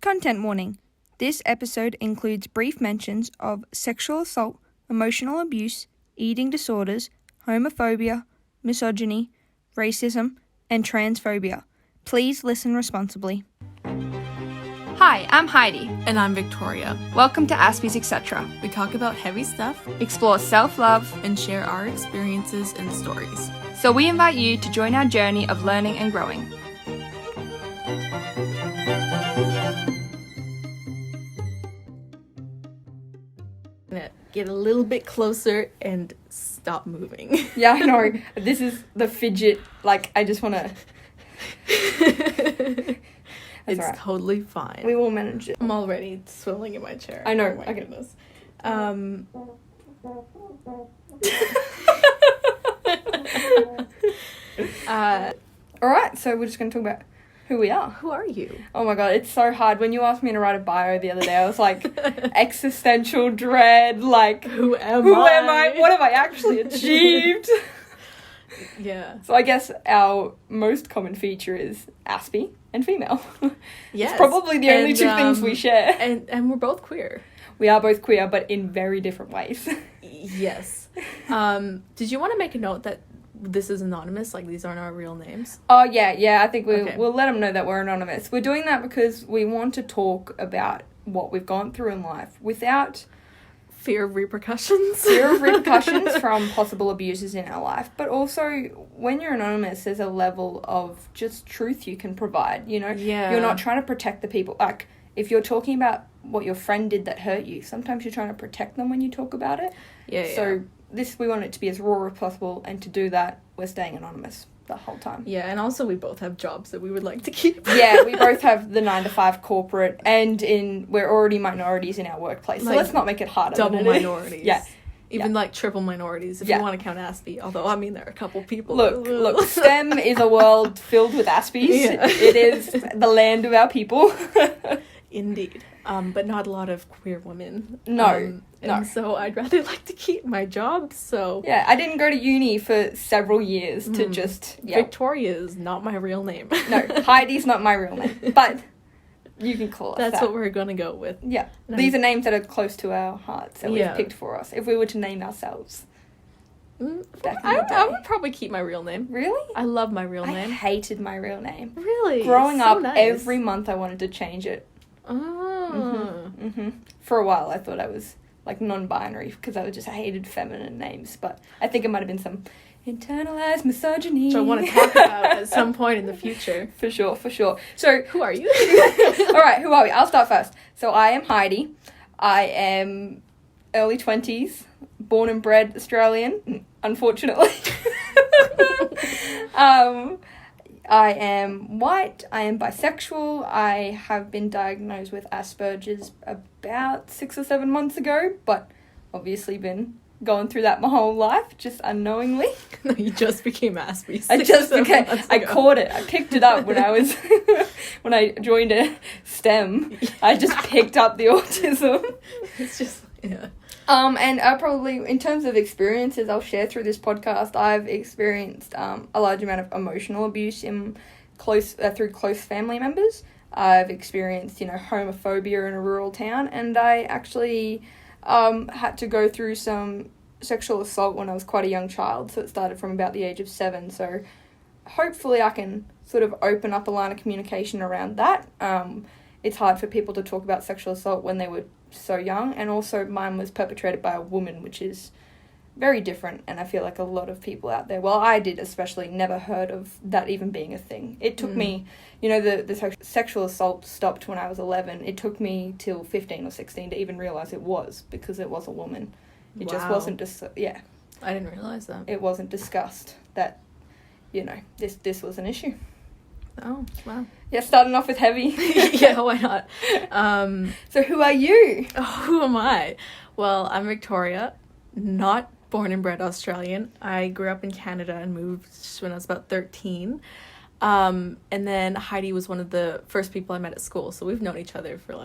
Content warning. This episode includes brief mentions of sexual assault, emotional abuse, eating disorders, homophobia, misogyny, racism, and transphobia. Please listen responsibly. Hi, I'm Heidi. And I'm Victoria. Welcome to Aspies Etc. We talk about heavy stuff, Explore self-love, and share our experiences and stories. so we invite you to join our journey of learning and growing. I'm gonna get a little bit closer and stop moving. Yeah, I know. This is the fidget. I just want to... It's right. totally fine. We will manage it. I'm already swirling in my chair. I know. Oh my Okay. goodness. All right, so we're just going to talk about who we are. Who are you? Oh my god, it's so hard. When you asked me to write a bio the other day, I was like, existential dread, Who am who I? am I? What have I actually achieved? Yeah. So I guess our most common feature is Aspie and female. Yes. It's probably the only two things we share. And we're both queer. We are both queer, but in very different ways. Yes. Did you want to make a note that this is anonymous? Like, these aren't our real names? Oh, yeah, I think Okay. we'll let them know that we're anonymous. We're doing that because we want to talk about what we've gone through in life without Fear of repercussions. fear of repercussions from possible abuses in our life. But also, when you're anonymous, there's a level of just truth you can provide, you know? Yeah. You're not trying to protect the people. Like, if you're talking about what your friend did that hurt you, sometimes you're trying to protect them when you talk about it. Yeah. So we want it to be as raw as possible, and to do that, we're staying anonymous the whole time. Yeah, and also we both have jobs that we would like to keep. Yeah, we both have the 9-to-5 corporate, and we're already minorities in our workplace, so Like, let's not make it harder. Double than it is. minorities. Yeah. Even like triple minorities, if Yeah. you want to count Aspie. Although, I mean, there are a couple people. Look, STEM is a world filled with Aspies. Yeah. It is the land of our people. Indeed. But not a lot of queer women. No. And so I'd rather like to keep my job, so... Yeah, I didn't go to uni for several years to just... Yeah. Victoria is not my real name. No, Heidi's not my real name, but you can call us That's that. what we're gonna go with. Yeah, No. these are names that are close to our hearts that Yeah. we've picked for us. If we were to name ourselves. Back in the I day. would probably keep my real name. Really? I love my real I name. hated my real name. Really? Growing So up, nice. every month I wanted to change it. Oh. For a while, I thought I was non-binary because I just hated feminine names. But I think it might have been some internalized misogyny. Which I want to talk about at some point in the future. For sure. So, Who are you? all right, who are we? I'll start first. So I am Heidi. I am early 20s, born and bred Australian, unfortunately. I am white, I am bisexual, I have been diagnosed with Asperger's about 6 or 7 months ago, but obviously been going through that my whole life, just unknowingly. No, you just became Aspie. I caught it, I picked it up when I was, when I joined a STEM, I just picked up the autism. It's just, yeah. And probably, in terms of experiences I'll share through this podcast, I've experienced a large amount of emotional abuse through close family members. I've experienced, homophobia in a rural town, and I actually had to go through some sexual assault when I was quite a young child, so it started from about the age of 7, so hopefully I can sort of open up a line of communication around that. It's hard for people to talk about sexual assault when they were so young, and also mine was perpetrated by a woman, which is very different, and I feel like a lot of people out there, well, I did especially, never heard of that even being a thing. It took me, the sexual assault stopped when I was 11. It took me till 15 or 16 to even realise it was, because it was a woman. It just wasn't I didn't realise that. it wasn't discussed that, this was an issue. Oh, wow. Yeah, starting off with heavy. Yeah, why not? So who are you? Oh, who am I? Well, I'm Victoria, not born and bred Australian. I grew up in Canada and moved when I was about 13. And then Heidi was one of the first people I met at school, so we've known each other for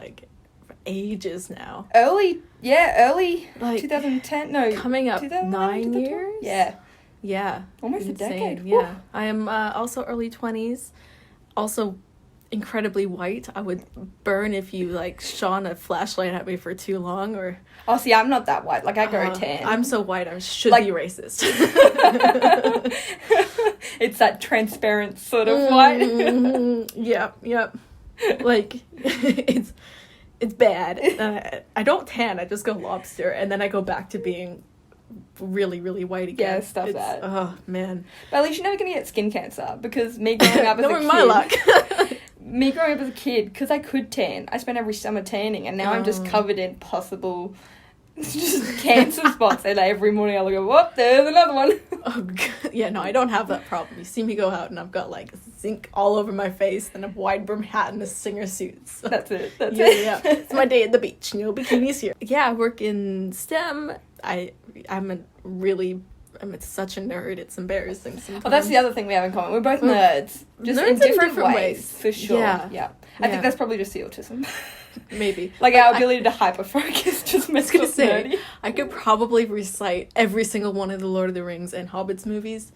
ages now. Early Like, 2010, no. Coming up 2009, 9 years? Yeah. Yeah. Almost Insane. a decade. Yeah. I am also early 20s. Also incredibly white. I would burn if you like shone a flashlight at me for too long, or Oh, see, I'm not that white. Like, I go tan. I'm so white I should Like- be racist. It's that transparent sort of white. Yep. Like it's bad. I don't tan. I just go lobster, and then I go back to being really, really white again. Yeah, stuff that. Oh man. But at least you're never gonna get skin cancer, because me growing up as No, a in kid, my luck. me growing up as a kid, because I could tan, I spent every summer tanning, and now I'm just covered in possible just cancer spots, and every morning I look at, whoop, there's another one. Oh, God. Yeah, no, I don't have that problem. You see me go out and I've got like zinc all over my face and a wide brim hat and a singer suit. So. That's it. Yeah. It's my day at the beach. No bikinis here. Yeah, I work in STEM. I'm such a nerd. It's embarrassing sometimes. Well, that's the other thing we have in common. We're both nerds, just Nerds in different ways, for sure. Yeah. I think that's probably just the autism. Maybe. Like, our ability to hyper-focus just makes us nerdy. I could probably recite every single one of the Lord of the Rings and Hobbit movies,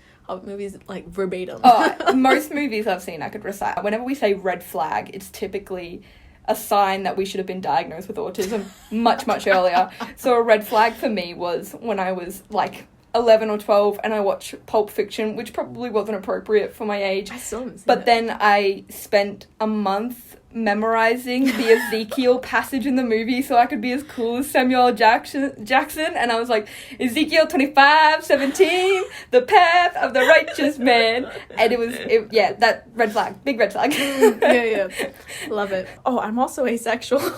like, verbatim. Oh, most movies I've seen I could recite. Whenever we say red flag, it's typically a sign that we should have been diagnosed with autism much earlier. So a red flag for me was when I was, like, 11 or 12 and I watched Pulp Fiction, which probably wasn't appropriate for my age. I still haven't seen But it. then I spent a month memorizing the Ezekiel passage in the movie so I could be as cool as Samuel Jackson, and I was like, Ezekiel 25:17, the path of the righteous man, and that red flag, big red flag. Yeah, love it. Oh, I'm also asexual,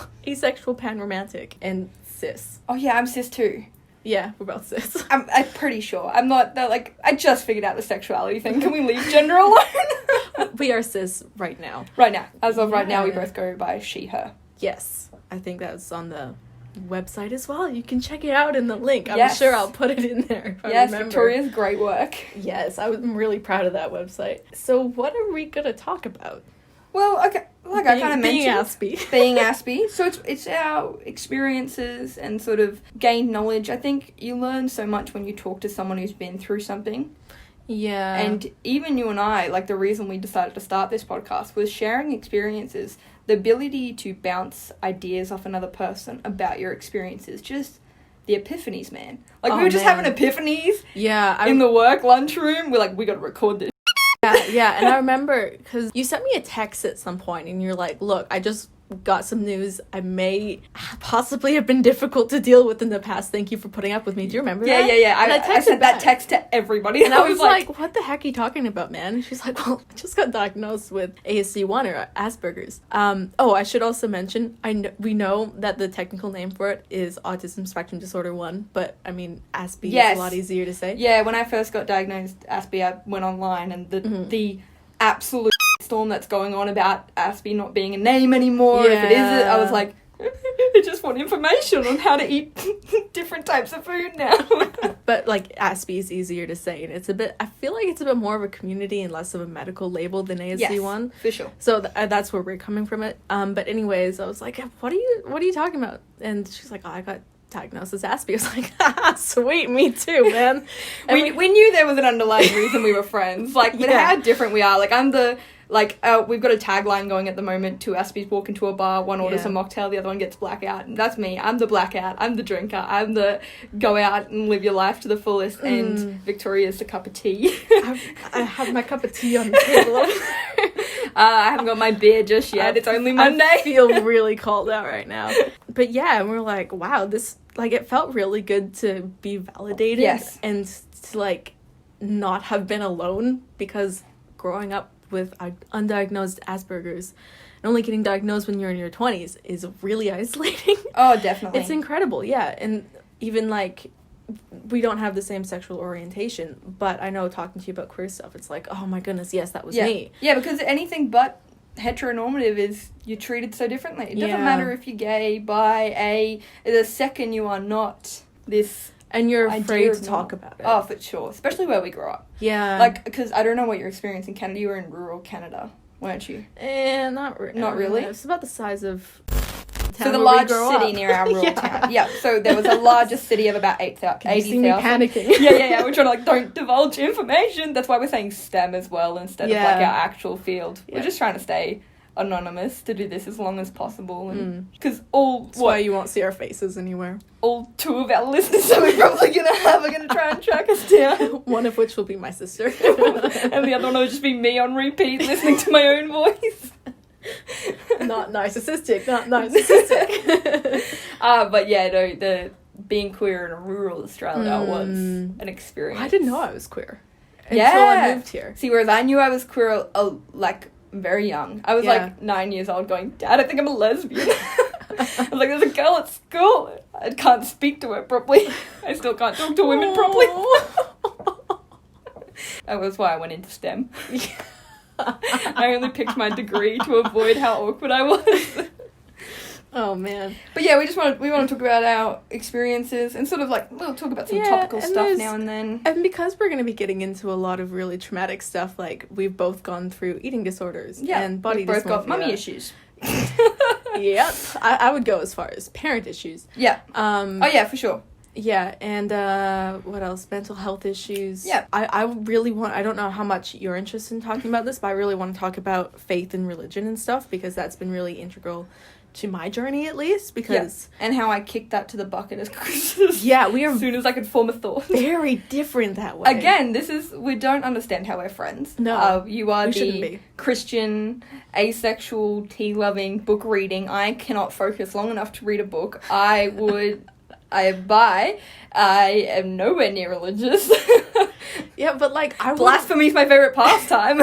pan-romantic, and cis. Oh yeah, I'm cis too. Yeah, we're both cis. I'm pretty sure. I'm not that, like, I just figured out the sexuality thing. Can we leave gender alone? We are cis right now. Right now. As of right now, we Yeah. both go by she, her. Yes, I think that's on the website as well. You can check it out in the link. I'm Yes. sure I'll put it in there if I Yes, remember. Victoria's great work. Yes, I'm really proud of that website. So what are we going to talk about? Well, okay, like I kind of Being mentioned. Aspie. Being Aspie. So it's our experiences and sort of gain knowledge. I think you learn so much when you talk to someone who's been through something. Yeah. And even you and I, like, the reason we decided to start this podcast was sharing experiences. The ability to bounce ideas off another person about your experiences. Just the epiphanies, man. Like, we Oh, were just man. having epiphanies yeah, in the work lunchroom. We're like, we got to record this. yeah, and I remember because you sent me a text at some point, and you're like, "Look, I just got some news. I may possibly have been difficult to deal with in the past. Thank you for putting up with me." Do you remember that? Yeah. And I sent back. that text to everybody. And I was like, what the heck are you talking about, man? And she's like, well, I just got diagnosed with ASD1 or Asperger's. I should also mention, we know that the technical name for it is Autism Spectrum Disorder 1, but, I mean, Aspie Yes. is a lot easier to say. Yeah, when I first got diagnosed Aspie, I went online, and the absolute storm that's going on about Aspie not being a name anymore, if it isn't, I was like, I just want information on how to eat different types of food now. But, like, Aspie is easier to say, and I feel like it's a bit more of a community and less of a medical label than ASD1. Yes, for sure. So that's where we're coming from it. But anyways, I was like, what are you talking about? And she's like, oh, I got diagnosed as Aspie. I was like, haha, sweet, me too, man. And We knew there was an underlying reason we were friends. Like, with Yeah. how different we are. Like, I'm the... Like, we've got a tagline going at the moment. 2 Aspies walk into a bar, one orders Yeah. a mocktail, the other one gets blackout. And that's me. I'm the blackout. I'm the drinker. I'm the go out and live your life to the fullest. And Victoria's the cup of tea. I have my cup of tea on the table over there. I haven't got my beer just yet. It's only Monday. I feel really called out right now. But yeah, and we're like, wow, this, like, it felt really good to be validated. Yes. And to, like, not have been alone, because growing up with undiagnosed Asperger's and only getting diagnosed when you're in your 20s is really isolating. Oh, definitely. It's incredible, yeah. And even, like, we don't have the same sexual orientation, but I know talking to you about queer stuff, it's like, oh my goodness, yes, that was me. Yeah, because anything but heteronormative is you're treated so differently. It doesn't Yeah. matter if you're gay, bi, a. The second you are not this... And you're idea afraid of to talk normal. about it. Oh, for sure. Especially where we grew up. Yeah. Like, because I don't know what your experience in Canada. You were in rural Canada, weren't you? Not Not really? It's about the size of So the large city near our rural town. Yeah, so there was a larger city of about 80,000. You see me panicking. Yeah. We're trying to, like, don't divulge information. That's why we're saying STEM as well instead of, like, Yeah. our actual field. Yeah. We're just trying to stay anonymous to do this as long as possible, and because all That's why you won't see our faces anywhere. all 2 of our listeners that we're probably gonna have are gonna try and track us down. One of which will be my sister. And the other one will just be me on repeat listening to my own voice. Not narcissistic. But yeah, no, the being queer in a rural Australia was an experience. I didn't know I was queer until Yeah. I moved here. See, whereas I knew I was queer, like, very young. I was, Yeah. like, 9 years old going, Dad, I think I'm a lesbian. I was like, there's a girl at school. I can't speak to her properly. I still can't talk to women properly. That was why I went into STEM. I only picked my degree to avoid how awkward I was. Oh man. But yeah, we want to talk about our experiences and sort of like we'll talk about some Yeah, topical and stuff there's- now and then. And because we're going to be getting into a lot of really traumatic stuff, like we've both gone through eating disorders Yeah, and body we've both got dysmorphia. mummy issues. Yep. I would go as far as parent issues. Yeah. Oh yeah, for sure. Yeah, and what else? Mental health issues. Yeah. I really want, I don't know how much you're interested in talking about this, but I really want to talk about faith and religion and stuff because that's been really integral to my journey, at least, because And how I kicked that to the bucket as Christmas. yeah, we are As soon as I could form a thought. very different that way. Again, we don't understand how we're friends. No, you are we shouldn't the be. Christian, asexual, tea-loving, book-reading. I cannot focus long enough to read a book. I am nowhere near religious. Yeah, but like I Blasphemy is my favorite pastime.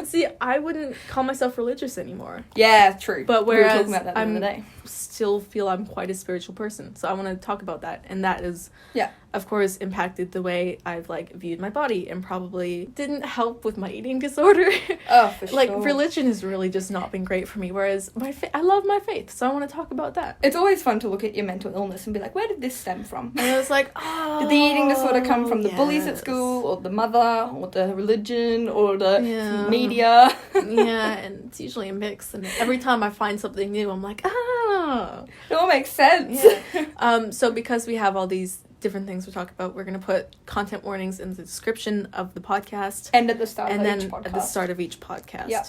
see, I wouldn't call myself religious anymore. Yeah, true. But we were whereas talking about that the other day. Still feel I'm quite a spiritual person, so I want to talk about that, and that is Yeah. of course impacted the way I've like viewed my body and probably didn't help with my eating disorder. Oh, for Like sure. religion has really just not been great for me, whereas I love my faith, so I want to talk about that. It's always fun to look at your mental illness and be like, where did this stem from? And I was like, oh, Did the eating disorder come from the bullies at yes. school, or the mother, or the religion, or the Yeah. media? Yeah, and it's usually a mix, and every time I find something new I'm like, It all makes sense. Yeah. So because we have all these different things we talk about, we're going to put content warnings in the description of the podcast And at the start and of then each podcast. at the start of each podcast. Yeah.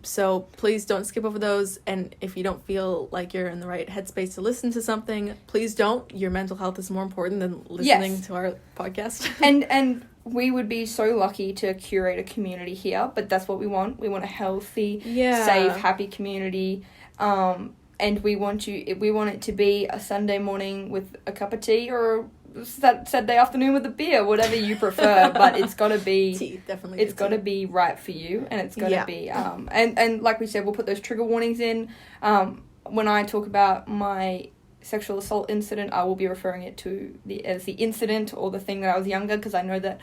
So please don't skip over those, and if you don't feel like you're in the right headspace to listen to something, please don't. Your mental health is more important than listening to our podcast. And we would be so lucky to curate a community here, but that's what we want. We want a healthy, safe, happy community. And we want it to be a Sunday morning with a cup of tea, or a Saturday afternoon with a beer, whatever you prefer. But it's got to be tea, definitely. It's got to be right for you, and it's got to be and like we said, we'll put those trigger warnings in. When I talk about my sexual assault incident, I will be referring it to as the incident or the thing that I was younger, because I know that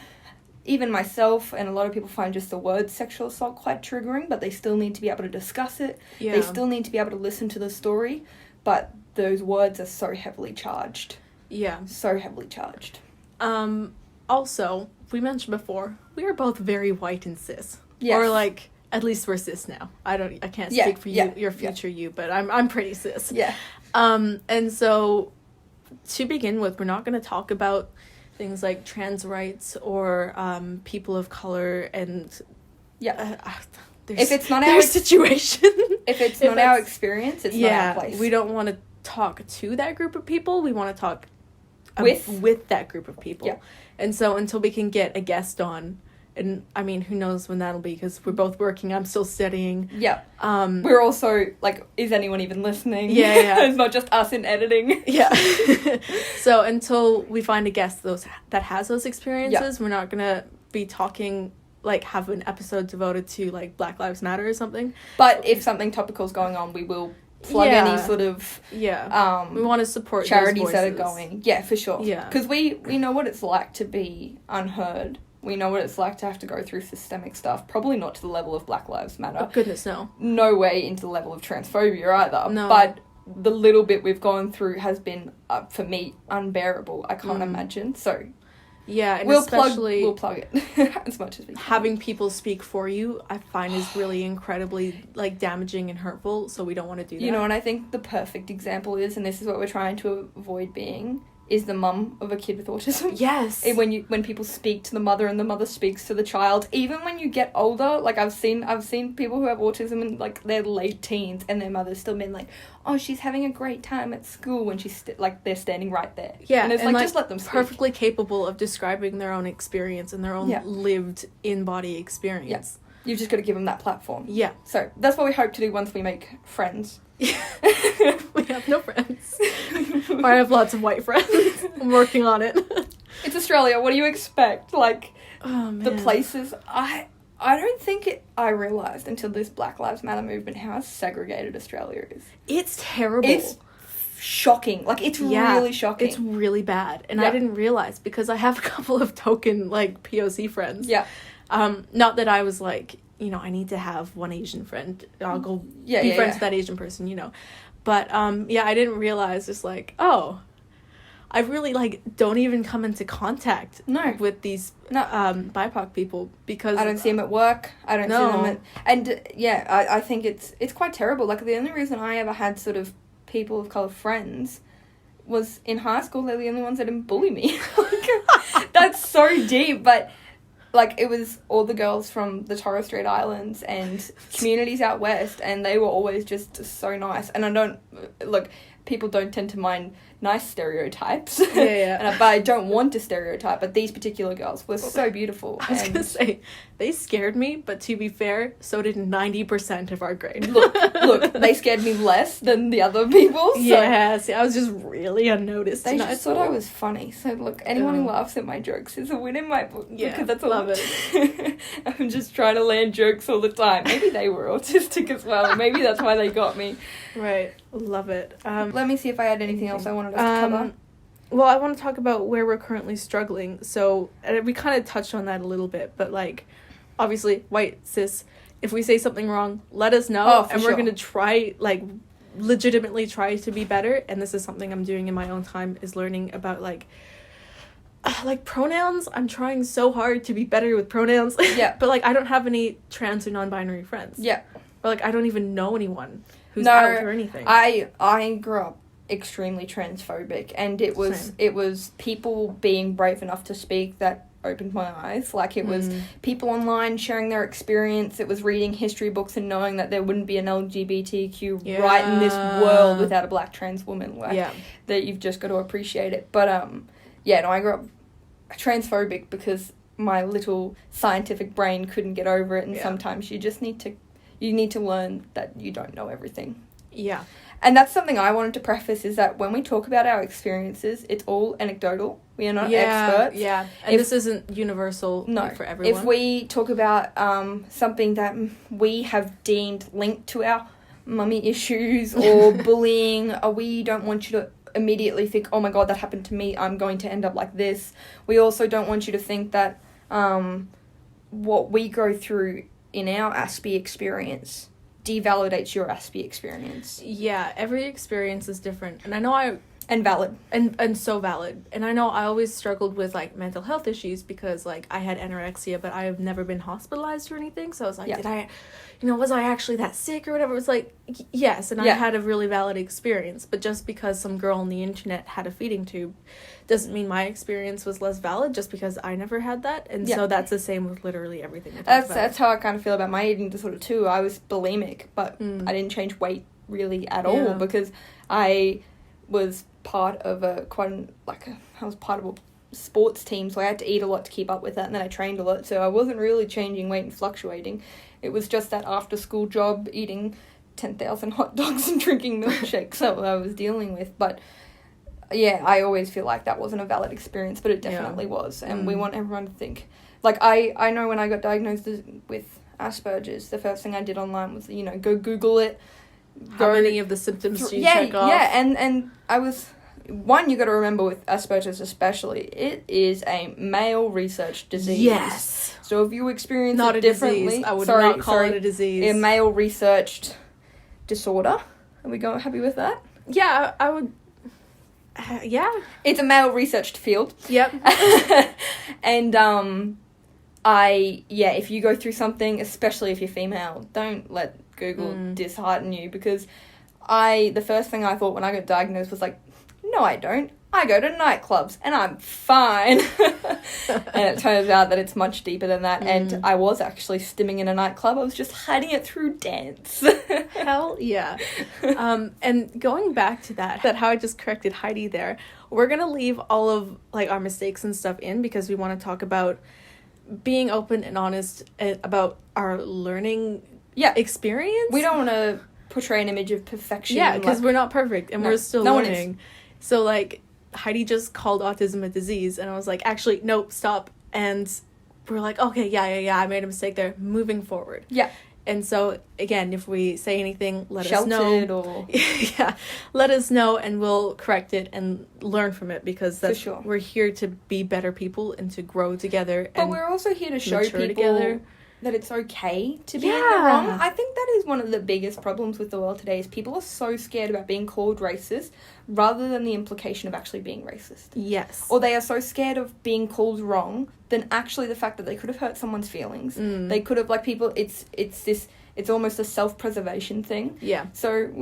even myself and a lot of people find just the word sexual assault quite triggering, but they still need to be able to discuss it. Yeah. They still need to be able to listen to the story, but those words are so heavily charged. Yeah. So heavily charged. Also, we mentioned before, we are both very white and cis. Yes. Or like, at least we're cis now. I can't speak for you, your future you, but I'm pretty cis. Yeah. And so to begin with, we're not going to talk about things like trans rights or people of color and If it's not their our situation. If it's not our experience, it's not our place. We don't want to talk to that group of people. We want to talk with that group of people. Yeah. And so until we can get a guest on, and I mean, who knows when that'll be, because we're both working. I'm still studying. Yeah. We're also like, is anyone even listening? Yeah. It's not just us in editing. Yeah. So until we find a guest that has those experiences, we're not gonna be talking, like, have an episode devoted to like Black Lives Matter or something. But if something topical is going on, we will plug any sort of we want to support charities those that are voices. going. Yeah, for sure. Yeah. Because we know what it's like to be unheard. We know what it's like to have to go through systemic stuff. Probably not to the level of Black Lives Matter. Oh, goodness, no. No way into the level of transphobia either. No. But the little bit we've gone through has been, for me, unbearable. I can't imagine. So yeah, and we'll especially plug it as much as we can. having people speak for you, I find is really incredibly like damaging and hurtful. So we don't want to do that. You know, and I think the perfect example is, and this is what we're trying to avoid being, is the mum of a kid with autism. Yes. When people speak to the mother and the mother speaks to the child, even when you get older, like I've seen people who have autism in like their late teens and their mother's still been like, oh, she's having a great time at school when she's they're standing right there. Yeah, and it's and like just let them speak. Perfectly capable of describing their own experience and their own lived in-body experience. You've just got to give them that platform. Yeah. So that's what we hope to do once we make friends. We have no friends. I have lots of white friends. I'm working on it. It's Australia. What do you expect? Like, oh, man. the places... I don't think I realised until this Black Lives Matter movement how segregated Australia is. It's terrible. It's shocking. Like, it's really shocking. It's really bad. And I didn't realise because I have a couple of token, like, POC friends. Yeah. Not that I was like, you know, I need to have one Asian friend. I'll go be friends with that Asian person, you know. But, I didn't realize just like, oh, I really, like, don't even come into contact with these BIPOC people because... I don't see them at work. I don't see them at... And, I think it's quite terrible. Like, the only reason I ever had sort of people of colour friends was in high school. They're the only ones that didn't bully me. Like, that's so deep, but... Like, it was all the girls from the Torres Strait Islands and communities out west, and they were always just so nice. And people don't tend to mind nice stereotypes. Yeah. But I don't want to stereotype, but these particular girls were so beautiful. I was going to say, they scared me, but to be fair, so did 90% of our grade. Look, they scared me less than the other people. So yeah, see, I was just really unnoticed. They just thought I was funny. So, look, anyone who laughs at my jokes is a win in my book. Yeah, because that's love it. I'm just trying to land jokes all the time. Maybe they were autistic as well. Maybe that's why they got me. Right. Love it. Let me see if I had anything else I wanted us to cover. Well, I want to talk about where we're currently struggling. So, and we kind of touched on that a little bit, but, like, obviously, white, cis, if we say something wrong, let us know, and we're going to try, like, legitimately try to be better, and this is something I'm doing in my own time, is learning about, like pronouns. I'm trying so hard to be better with pronouns. Yeah. But, like, I don't have any trans or non-binary friends. Yeah. Or, like, I don't even know anyone who's out or anything. I grew up extremely transphobic, and it was people being brave enough to speak that opened my eyes. Like, it was people online sharing their experience. It was reading history books and knowing that there wouldn't be an LGBTQ right in this world without a black trans woman. Like, that you've just got to appreciate it. But I grew up transphobic because my little scientific brain couldn't get over it, and sometimes you just need to learn that you don't know everything. Yeah. And that's something I wanted to preface, is that when we talk about our experiences, it's all anecdotal. We are not experts. Yeah, and this isn't universal for everyone. If we talk about something that we have deemed linked to our mummy issues or bullying, or we don't want you to immediately think, oh my god, that happened to me, I'm going to end up like this. We also don't want you to think that what we go through in our Aspie experience devalidates your Aspie experience. Yeah, every experience is different. And I know and valid. And so valid. And I know I always struggled with, like, mental health issues because, like, I had anorexia, but I have never been hospitalized or anything. So I was like, was I actually that sick or whatever? It was like, yes, and I had a really valid experience. But just because some girl on the internet had a feeding tube doesn't mean my experience was less valid just because I never had that. And so that's the same with literally everything. That's how I kind of feel about my eating disorder too. I was bulimic, but I didn't change weight really at all because I was part of I was part of a sports team, so I had to eat a lot to keep up with that, and then I trained a lot, so I wasn't really changing weight and fluctuating. It was just that after school job eating 10,000 hot dogs and drinking milkshakes that I was dealing with. But yeah, I always feel like that wasn't a valid experience, but it definitely was, and we want everyone to think. Like, I know when I got diagnosed with Asperger's, the first thing I did online was, go Google it. How many of the symptoms do you check off? Yeah, and I was... One, you got to remember with Asperger's especially, it is a male researched disease. Yes. So if you experience not it differently... Disease. I would not call it a disease. A male researched disorder. Are we happy with that? Yeah, I would... yeah. It's a male researched field. Yep. And, if you go through something, especially if you're female, don't let Google dishearten you, because the first thing I thought when I got diagnosed was like, no, I don't. I go to nightclubs and I'm fine. And it turns out that it's much deeper than that. And I was actually stimming in a nightclub. I was just hiding it through dance. Hell yeah. And going back to that how I just corrected Heidi there, we're going to leave all of like our mistakes and stuff in because we want to talk about being open and honest about our learning experience. We don't want to portray an image of perfection. Yeah, because we're not perfect and we're still no learning. one is. So like Heidi just called autism a disease and I was like, actually, nope, stop. And we're like, okay, yeah, I made a mistake there. Moving forward. Yeah. And so, again, if we say anything, let us Sheltered know. or... Yeah, let us know and we'll correct it and learn from it because that's, For sure. we're here to be better people and to grow together. But and we're also here to show people together. that it's okay to be in the wrong. I think that is one of the biggest problems with the world today is people are so scared about being called racist rather than the implication of actually being racist. Yes. Or they are so scared of being called wrong than actually the fact that they could have hurt someone's feelings. They could have, like, people, it's almost a self-preservation thing. Yeah. So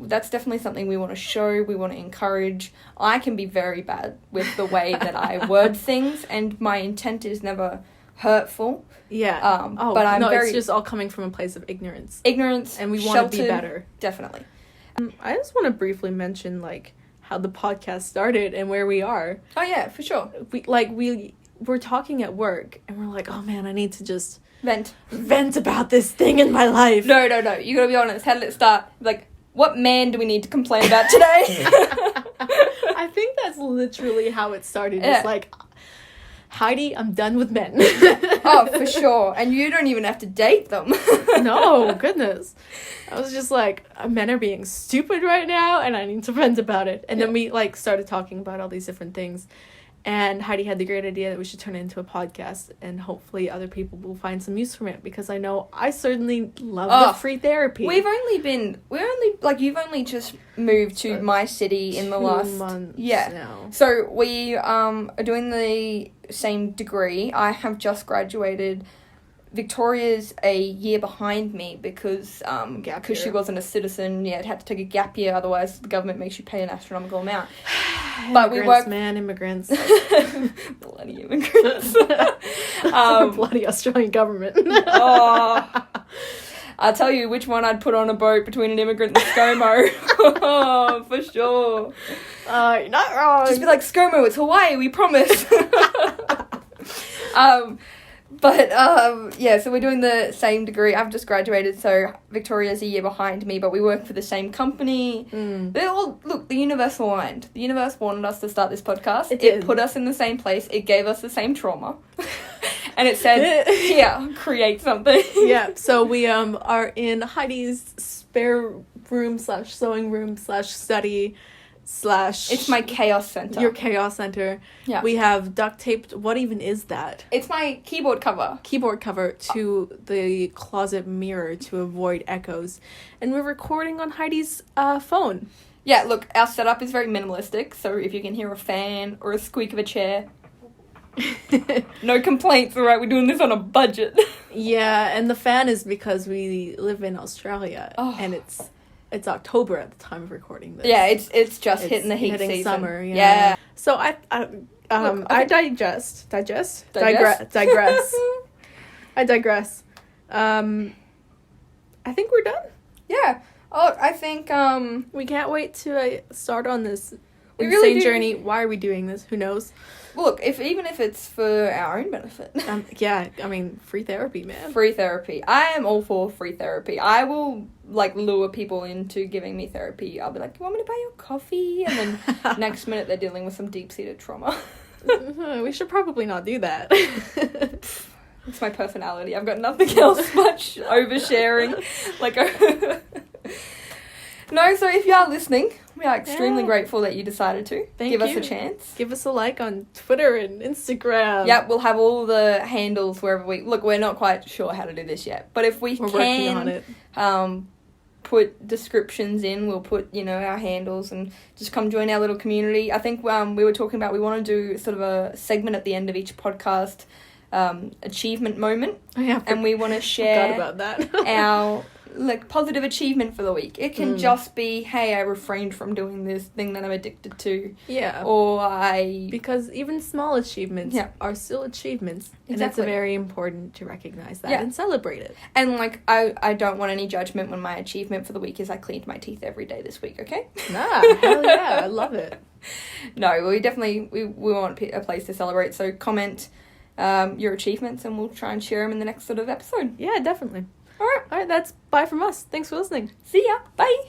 that's definitely something we want to show, we want to encourage. I can be very bad with the way that I word things and my intent is never hurtful. Yeah. But I'm it's just all coming from a place of ignorance. And we want to be better. Definitely. I just want to briefly mention like how the podcast started and where we are. Oh yeah, for sure. We're talking at work and we're like, oh man, I need to just vent about this thing in my life. No. You gotta be honest. How did it start? Like, what man do we need to complain about today? I think that's literally how it started. Yeah. It's like, Heidi, I'm done with men. Oh, for sure. And you don't even have to date them. No, goodness. I was just like, men are being stupid right now and I need to vent about it. And then we like started talking about all these different things. And Heidi had the great idea that we should turn it into a podcast and hopefully other people will find some use from it because I know I certainly love the free therapy. You've only just moved to my city in the last 2 months now. So we are doing the same degree. I have just graduated. Victoria's a year behind me because she wasn't a citizen. Yeah, it had to take a gap year, otherwise the government makes you pay an astronomical amount. But Immigrants. Bloody immigrants. Bloody Australian government. I'll tell you which one I'd put on a boat between an immigrant and ScoMo. Oh, for sure. You're not wrong. Just be like, ScoMo, it's Hawaii, we promise. So we're doing the same degree. I've just graduated, so Victoria's a year behind me, but we work for the same company. The universe aligned. The universe wanted us to start this podcast. It put us in the same place. It gave us the same trauma. And it said, here, create something. Yeah, so we are in Heidi's spare room / sewing room / study / It's my chaos center. Your chaos center. Yeah. We have duct taped, what even is that? It's my keyboard cover. To the closet mirror to avoid echoes. And we're recording on Heidi's phone. Yeah, look, our setup is very minimalistic, so if you can hear a fan or a squeak of a chair, no complaints, alright? We're doing this on a budget. Yeah, and the fan is because we live in Australia, and it's October at the time of recording this. Yeah, it's just hitting the heat season. Summer. Yeah. So I digress. I digress. I think we're done. Yeah. Oh, I think we can't wait to start on this we insane really journey. Why are we doing this? Who knows? Look, even if it's for our own benefit. Yeah, I mean, free therapy, man. Free therapy. I am all for free therapy. I will, lure people into giving me therapy. I'll be like, you want me to buy you a coffee? And then next minute they're dealing with some deep-seated trauma. We should probably not do that. It's my personality. I've got nothing else much oversharing. No, so if you are listening, we are extremely grateful that you decided to give us a chance. Give us a like on Twitter and Instagram. Yep, we'll have all the handles wherever we... Look, we're not quite sure how to do this yet, but if we're working on it. Put descriptions in, we'll put, our handles and just come join our little community. I think we were talking about we want to do sort of a segment at the end of each podcast, achievement moment. Yeah, and we want to share about that. our like positive achievement for the week. It can just be, hey, I refrained from doing this thing that I'm addicted to. Yeah. Or I... Because even small achievements are still achievements. And it's very important to recognize that and celebrate it. And, like, I don't want any judgment when my achievement for the week is I cleaned my teeth every day this week, okay? Nah, hell yeah, I love it. No, we definitely, we want a place to celebrate. So comment your achievements and we'll try and share them in the next sort of episode. Yeah, definitely. All right, that's bye from us. Thanks for listening. See ya. Bye.